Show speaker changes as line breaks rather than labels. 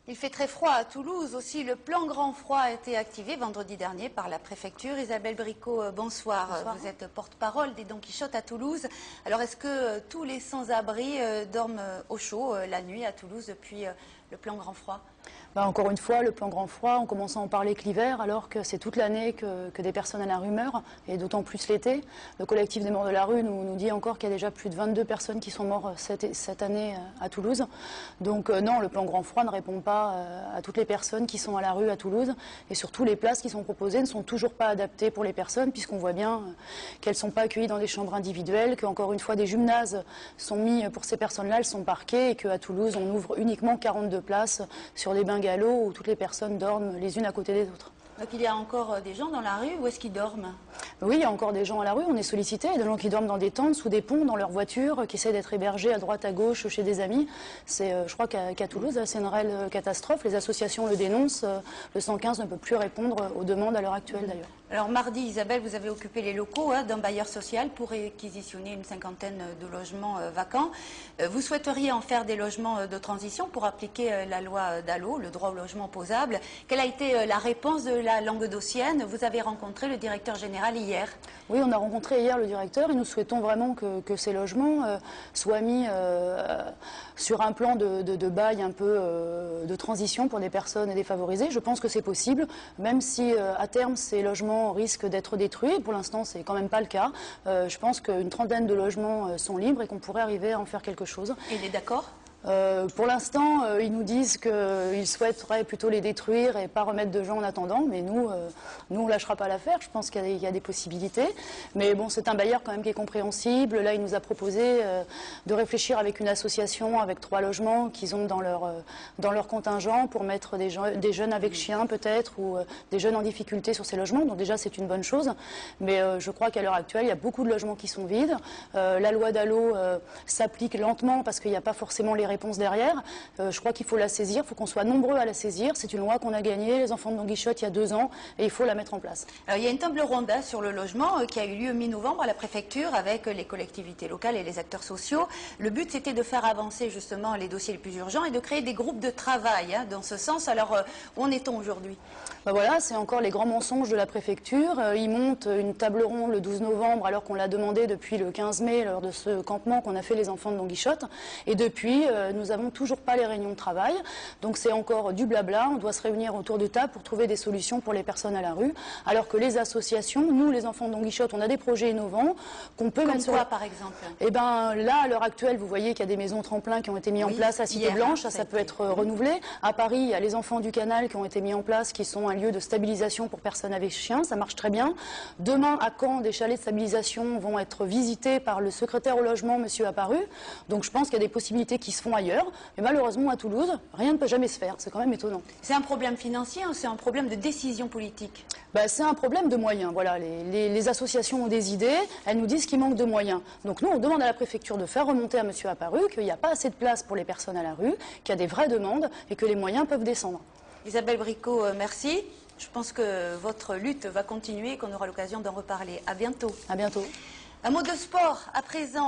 Il fait très froid à Toulouse aussi. Le plan grand froid a été activé vendredi dernier par la préfecture. Isabelle Bricot, bonsoir.
Bonsoir.
Vous êtes porte-parole des Don Quichotte à Toulouse. Alors est-ce que tous les sans-abri dorment au chaud la nuit à Toulouse depuis le plan grand froid?
Encore une fois, le plan grand froid, on commence à en parler que l'hiver, alors que c'est toute l'année que des personnes à la rue meurent, et d'autant plus l'été. Le collectif des morts de la rue nous dit encore qu'il y a déjà plus de 22 personnes qui sont mortes cette année à Toulouse. Donc non, le plan grand froid ne répond pas à toutes les personnes qui sont à la rue à Toulouse. Et surtout, les places qui sont proposées ne sont toujours pas adaptées pour les personnes, puisqu'on voit bien qu'elles ne sont pas accueillies dans des chambres individuelles, qu'encore une fois, des gymnases sont mis pour ces personnes-là, elles sont parquées, et qu'à Toulouse, on ouvre uniquement 42 places sur des bungalows où toutes les personnes dorment les unes à côté des autres.
Donc il y a encore des gens dans la rue, où est-ce qu'ils dorment?
Oui, il y a encore des gens à la rue, on est sollicité, il y a des gens qui dorment dans des tentes, sous des ponts, dans leur voiture, qui essaient d'être hébergés à droite, à gauche, chez des amis. Je crois qu'à Toulouse, c'est une réelle catastrophe. Les associations le dénoncent. Le 115 ne peut plus répondre aux demandes à l'heure actuelle d'ailleurs.
Alors mardi, Isabelle, vous avez occupé les locaux d'un bailleur social pour réquisitionner une cinquantaine de logements vacants. Vous souhaiteriez en faire des logements de transition pour appliquer la loi Dallot, le droit au logement opposable. Quelle a été la réponse de la Languedocienne? Vous avez rencontré le directeur général hier.
Oui, on a rencontré hier le directeur et nous souhaitons vraiment que ces logements soient mis sur un plan de bail un peu de transition pour des personnes défavorisées. Je pense que c'est possible, même si à terme ces logements risquent d'être détruits. Pour l'instant, c'est quand même pas le cas. Je pense qu'une trentaine de logements sont libres et qu'on pourrait arriver à en faire quelque chose.
Et il est d'accord?
Pour l'instant, ils nous disent qu'ils souhaiteraient plutôt les détruire et pas remettre de gens en attendant, mais nous on ne lâchera pas l'affaire. Je pense qu'il y a des possibilités. Mais bon, c'est un bailleur quand même qui est compréhensible. Là, il nous a proposé de réfléchir avec une association, avec 3 logements qu'ils ont dans leur contingent pour mettre des jeunes avec chiens peut-être, ou des jeunes en difficulté sur ces logements. Donc déjà, c'est une bonne chose. Mais je crois qu'à l'heure actuelle, il y a beaucoup de logements qui sont vides. La loi Dallot s'applique lentement parce qu'il n'y a pas forcément les réponse derrière. Je crois qu'il faut la saisir, il faut qu'on soit nombreux à la saisir. C'est une loi qu'on a gagnée, les enfants de Don Quichotte, il y a 2 ans, et il faut la mettre en place.
Alors, il y a une table ronde sur le logement qui a eu lieu mi-novembre à la préfecture avec les collectivités locales et les acteurs sociaux. Le but, c'était de faire avancer justement les dossiers les plus urgents et de créer des groupes de travail dans ce sens. Alors, où en est-on aujourd'hui?
Voilà, c'est encore les grands mensonges de la préfecture. Ils montent une table ronde le 12 novembre alors qu'on l'a demandé depuis le 15 mai lors de ce campement qu'on a fait les enfants de Don Quichotte. Et depuis, nous n'avons toujours pas les réunions de travail. Donc c'est encore du blabla. On doit se réunir autour de table pour trouver des solutions pour les personnes à la rue. Alors que les associations, nous les enfants de Don Quichotte, on a des projets innovants qu'on peut mettre sur...
Quoi par exemple?
Eh bien là, à l'heure actuelle, vous voyez qu'il y a des maisons tremplins qui ont été mis en place à Cité Blanche. Ça peut être renouvelé. À Paris, il y a les enfants du Canal qui ont été mis en place, qui sont un lieu de stabilisation pour personnes avec chiens. Ça marche très bien. Demain, à Caen, des chalets de stabilisation vont être visités par le secrétaire au logement, monsieur Apparu. Donc je pense qu'il y a des possibilités qui se font ailleurs. Mais malheureusement, à Toulouse, rien ne peut jamais se faire. C'est quand même étonnant.
C'est un problème financier ou c'est un problème de décision politique?
C'est un problème de moyens. Voilà, les associations ont des idées, elles nous disent qu'il manque de moyens. Donc nous, on demande à la préfecture de faire remonter à monsieur Apparu qu'il n'y a pas assez de place pour les personnes à la rue, qu'il y a des vraies demandes et que les moyens peuvent descendre.
Isabelle Bricot, merci. Je pense que votre lutte va continuer et qu'on aura l'occasion d'en reparler. À bientôt.
À bientôt.
Un mot de sport à présent.